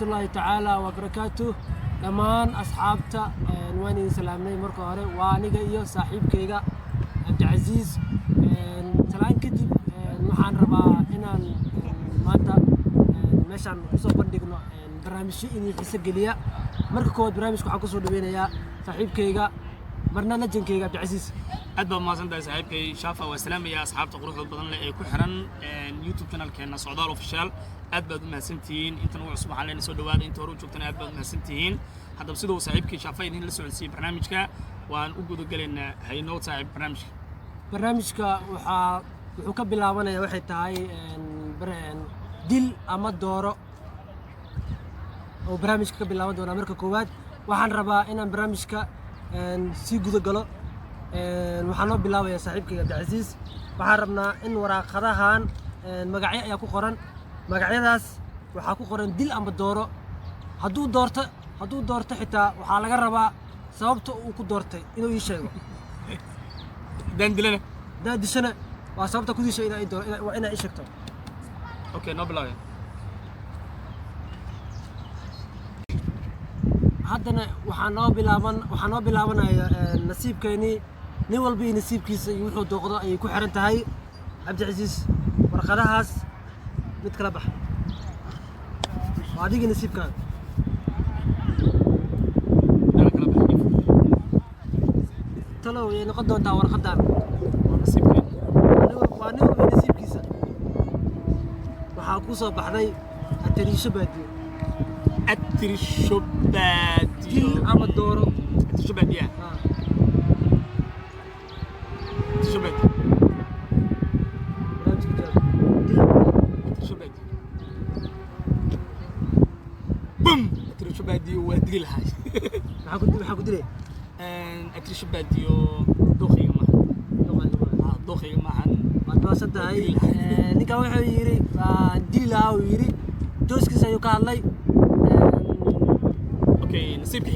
الله تعالى وبركاته دمان أصحابته وين سلامني مركو هري وانيجا إيو صاحب كيجا عبد العزيز سلام كدي محن ربا إن ماتا مشان وصل بندقنا برنامج إني في سجلية مركو برنامج كحكوسو دبينا يا صاحب كيجا برنامج جن كيجا عبد العزيز أدب ما زلنا صاحب كي شافه والسلام يا أصحاب تقرؤ البضن كل حرن يوتيوب قناة كنا صعداء وفشل أدب ما سنتين أنت نوع صباح علينا سود واد أنت وروج شفتنا أدب ما سنتين حتى بصيروا صاحب كي شافه إنه لسه نسي برنامجك وأن أقول قلنا هاي نوت صاحب برنامجك وحكب العوانة يا واحد تاعي دل أما الدورة وبرنامجك بالعوانة دون أمريكا كواد وحن ربا إن برنامجك سيجود الجلا waxaan bilaabaya saaxiibkayga Abdi Aziz waxaan rabnaa in waraaqadahan magacyo ay ku qoran magacyadaas waxa ku qoran dil ama dooro haduu doorto xitaa waxa laga rabaa sababta uu ku doortay inuu ii sheego dishana waa sababta ku dishay inay ii sheegto okay no bilaabay haddana waxaan noo bilaabanaya nasiibkeeni nin walba nasiibkiisa iyo wuxuu dooqdo ay ku xiran tahay Abdi Aziz warqadahaas mid kala bax waa adiga nasiibkaaga talow ay noqon doontaa warqadan waa nin walba nasiibkiisa waxaa ku soo baxday atariisho baadiyo ama dooro atariisho baadiyo شبادي وادري الحاج maxaa ku dilay أكل شبادي دوخي معهن waad baasantahay ninka wuxuu yiri dil lahaa uu yiri jooskiisa ayuu ka hadlay okay nasiibka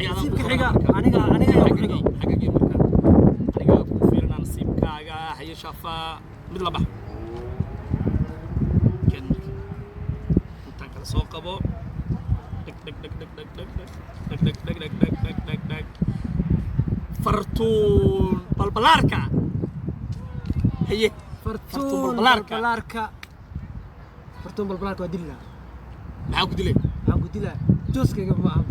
xiga aniga ayaa ku xigo xagga marka aniga ku fiirnaa nasiibkaaga haye shafa mid la bax kan intaan kala soo qabo فرتون بالبلاركا هي فرتون بالبلاركا وديلا معاك ديلي جوسكيغا ما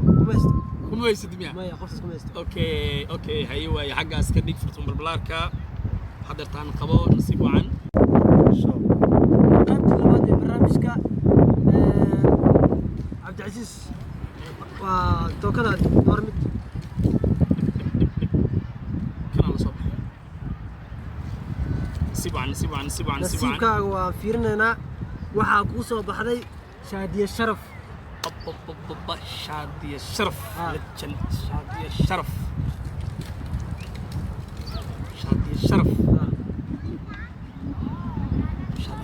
كوميست دميا ما يقص كوميست اوكي هي واي حقا اسكديك فرتون بالبلاركا حضرتان قبو نصيب عن شو قبل لما برنامجك عبد العزيز وتوكل دورمت نسيبك وفيرنا waxaa ku soo baxday shaadiye sharaf شادية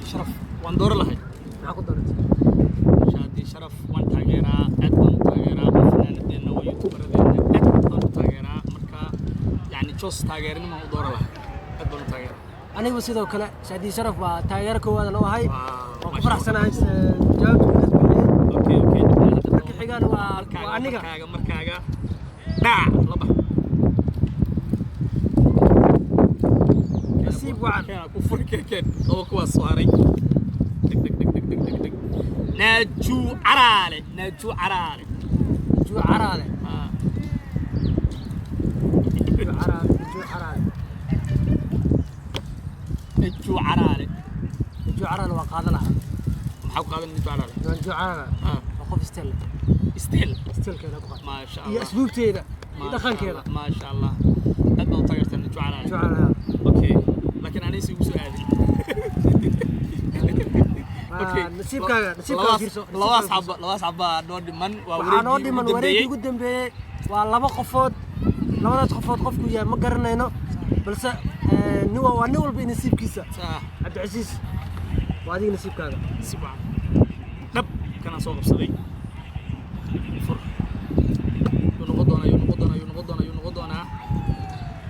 الشرف وان دور لهي maxaa ku doortay شادية الشرف وان تاغيرا ادوان تاغيرا فنانتنا ويوتيوبرنا ادوان تاغيرا marka يعني جوس تاغيرنا ما دور لهي ادوان تاغيرا anigu sidoo kale shaadiye sharaf waa taageero koowaad oo ahay oo ku faraxsanahay jawaabta okay marka xigaan waa aniga markaaga dhac laba nasiib wacan ku furkeen oo kuwa saaray ناجو عرالة نجو عرالة وقاضي لها محاو قاضي نجو عرالة وقف استيل كذا ما شاء الله يا أسلوب كذا دخل كذا ما شاء الله أدنى طيرت نجو عرالة أوكي لكن أنا يسوي سؤالي نسيبك لو أصحاب نود من وريد قدام بي والله قفود labadaas qofood qofku yahay ma garanayno balse niwal bay nasiibkiisa Abdi Aziz waa adiga nasiibkaaga sibaan dab kana soo qabsaday fur noqon doona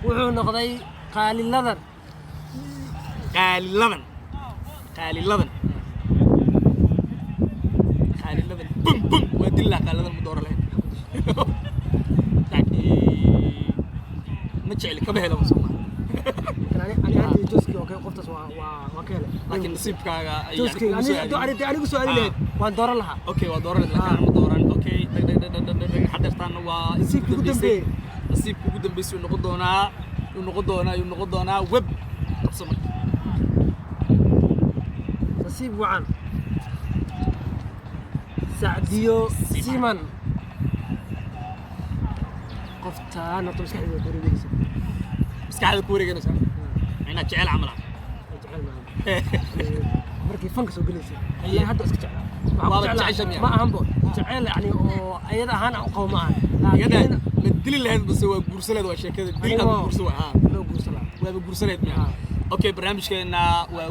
wuxuu noqday qaaliladan bum waa dil la qaalada ma door lahayn yani ma jecel kama helo Soomaali أنا عندي جوزكي أوكي قفت وكيله لكن نصيبكاga جوزكي أنا سؤال ليه وان دور لها اوكي waa dooran laakiin ma dooran okay hadartaan waa nasiibku ugu dambeysay uu noqon doonaa web qabsama نصيب وعن سعديو سيمان قفت أنا طب maskaxda ku wareeganaysa inaad jecel camal markii fanka soo galaysa ayay hadda iska jecel ma ahanbo jecel yani oo ayada ahaan aan qowma aan laakiin la dili lahayd bas waa guursaleed waa sheekada dil ama guurso waa loo guursala waa guursaleed ma okay barnaamijkeena waa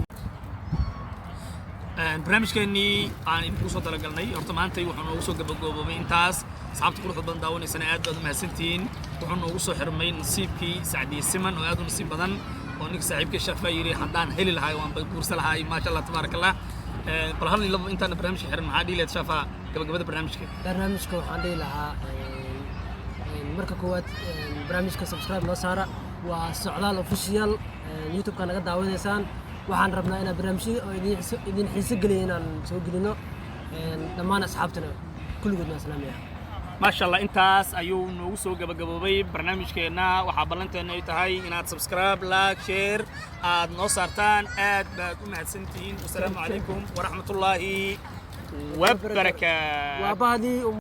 barnaamijkeeni aan idinku soo talagalnay horta maanta waxaan ugu soo gabagaboobay intaas asxaabta quruxda badan daawanaysan aad baad u mahadsantihiin waxaan ugu soo xirmay nasiibkii Sacdiye Siman oo aad u nasiib badan oo ninka saaxiibkay Shafa yiri haddaan heli lahaay waan guursan lahaay ma sha Allah tabarakallah bal hadii laba intaan barnaamijka xiran maxaa dhiileed Shafa gabagabada barnaamijka waxaan dhihi lahaa marka koowaad barnaamijka subscribe loo saara waa Socdaal official YouTube-ka naga daawanaysaan waxaan rabnaa inaan barnaamijyo oo idin xiiso geliyo inaan soo gelino dhammaan asxaabtana kulligoodna islaamiya ما شاء الله انتاس ayuu noogu soo gabagaboobay barnaamijkeena waxa ballanteena ay tahay inaad subscribe like share aad noo saartaan aad baad u mahadsantihiin assalamu alaykum wa rahmatullahi wa barakaatuh wa baadi